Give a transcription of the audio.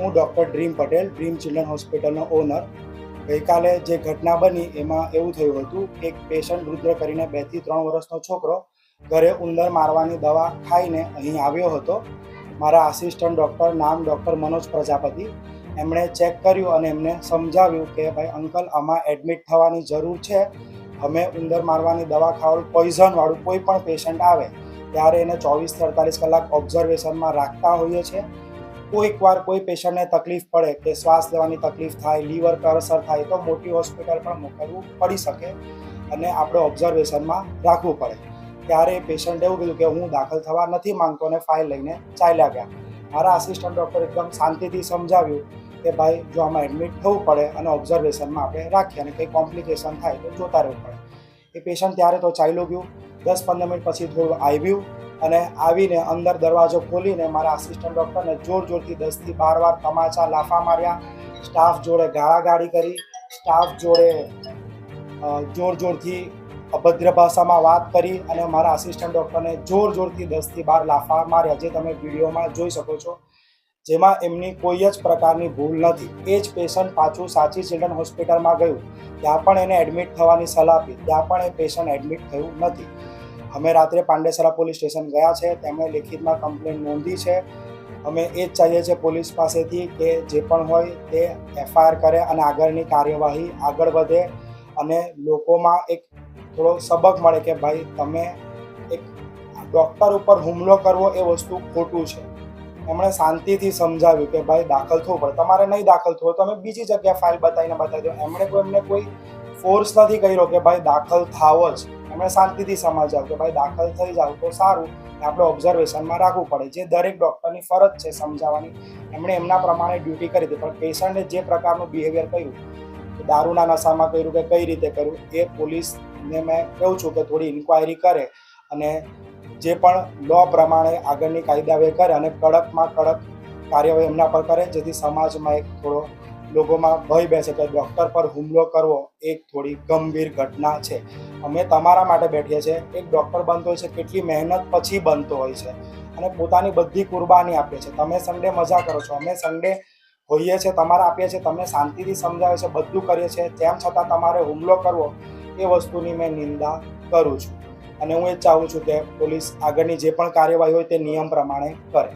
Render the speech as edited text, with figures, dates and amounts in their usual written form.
હું doctor dream Patel, dream children હોસ્પિટલનો honour. ગઈકાલે જે ઘટના બની એમાં એવું થયું હતું કે એક પેશન્ટ રુદ્ર કરીને 2 થી 3 વર્ષનો છોકરો ઘરે ઉંદર મારવાની દવા ખાઈને અહીં આવ્યો હતો. મારા આસિસ્ટન્ટ ડૉક્ટર, નામ ડૉક્ટર મનોજ પ્રજાપતિ, એમણે ચેક કર્યું અને એમને સમજાવ્યું કે ભાઈ અંકલ, આમાં એડમિટ થવાની જરૂર છે. અમે ઉંદર મારવાની દવા ખાવાનું પોઈઝનવાળું કોઈ પણ પેશન્ટ આવે ત્યારે એને 24 થી 48 કલાક ઓબ્ઝર્વેશનમાં રાખતા હોઈએ છીએ. કોઈકવાર કોઈ પેશન્ટને તકલીફ પડે કે શ્વાસ લેવાની તકલીફ થાય, લીવર પર અસર થાય તો મોટી હોસ્પિટલ પણ મોકલવું પડી શકે અને આપણે ઓબ્ઝર્વેશનમાં રાખવું પડે. ત્યારે પેશન્ટે એવું કીધું કે હું દાખલ થવા નથી માંગતો અને ફાઇલ લઈને ચાલ્યા ગયા. મારા આસિસ્ટન્ટ ડૉક્ટર એકદમ શાંતિથી સમજાવ્યું કે ભાઈ જો આમાં એડમિટ થવું પડે અને ઓબ્ઝર્વેશનમાં આપણે રાખીએ અને કંઈ કોમ્પ્લિકેશન થાય તો જોતા રહેવું પડે. એ પેશન્ટ ત્યારે તો ચાલ્યું ગયું. 10-15 મિનિટ પછી થોડું આવ્યું અને આવીને અંદર દરવાજો ખોલીને મારા આસિસ્ટન્ટ ડૉક્ટરને જોરથી 10 થી 12 વાર તમાચા લાફા માર્યા. સ્ટાફ જોડે ગાળાગાળી કરી, સ્ટાફ જોડે જોરથી અભદ્ર ભાષામાં વાત કરી અને મારા આસિસ્ટન્ટ ડૉક્ટરને જોરથી 10 થી 12 લાફા માર્યા, જે તમે વિડીયોમાં જોઈ શકો છો, જેમાં એમની કોઈ જ પ્રકારની ભૂલ નથી. એ જ પેશન્ટ પાછું સાચી ચિલ્ડ્રન હોસ્પિટલમાં ગયું, ત્યાં પણ એને એડમિટ થવાની સલાહ આપી, ત્યાં પણ એ પેશન્ટ એડમિટ થયું નથી. અમે રાત્રે પાંડેસરા પોલીસ સ્ટેશન ગયા છે, તેમણે લેખિતમાં કમ્પ્લેન નોંધી છે. અમે એ જ ચાહીએ છીએ પોલીસ પાસેથી કે જે પણ હોય તે FIR કરે અને આગળની કાર્યવાહી આગળ વધે અને લોકોમાં એક થોડો સબક મળે કે ભાઈ તમે એક ડૉક્ટર ઉપર હુમલો કરવો એ વસ્તુ ખોટું છે. એમણે શાંતિથી સમજાવ્યું કે ભાઈ દાખલ થવું પડે, તમારે નહીં દાખલ થવું તમે બીજી જગ્યાએ ફાઇલ બતાવી દો. એમને કોઈ ફોર્સ નથી કર્યો કે ભાઈ દાખલ થાવ જ. એમણે શાંતિથી સમજાવ્યું કે ભાઈ દાખલ થઈ જાવ તો સારું, આપણે ઓબ્ઝર્વેશનમાં રાખવું પડે, જે દરેક ડૉક્ટરની ફરજ છે સમજાવવાની. એમણે એમના પ્રમાણે ડ્યુટી કરી હતી, પણ પેશન્ટે જે પ્રકારનું બિહેવિયર કર્યું, દારૂના નશામાં કર્યું કે કઈ રીતે કર્યું, એ પોલીસને મેં કહું છું કે થોડી ઇન્ક્વાયરી કરે અને જે પણ લો પ્રમાણે આગળની કાયદાવે કરે અને કડકમાં કડક કાર્યવાહી એમના પર કરે, જેથી સમાજમાં એક થોડો લોકોમાં ભય બેસે કે ડૉક્ટર પર હુમલો કરવો એક થોડી ગંભીર ઘટના છે. અમે તમારા માટે બેઠીએ છીએ. એક ડૉક્ટર બનતો હોય છે, કેટલી મહેનત પછી બનતો હોય છે અને પોતાની બધી કુરબાની આપે છે. તમે સન્ડે મજા કરો છો, અમે સન્ડે હોઈએ છીએ, તમારા આપીએ છીએ, તમને શાંતિથી સમજાવે છે, બધું કરીએ છીએ, તેમ છતાં તમારે હુમલો કરવો એ વસ્તુની મેં નિંદા કરું છું અને હું એ જ ચાહું છું કે પોલીસ આગળની જે પણ કાર્યવાહી હોય તે નિયમ પ્રમાણે કરે.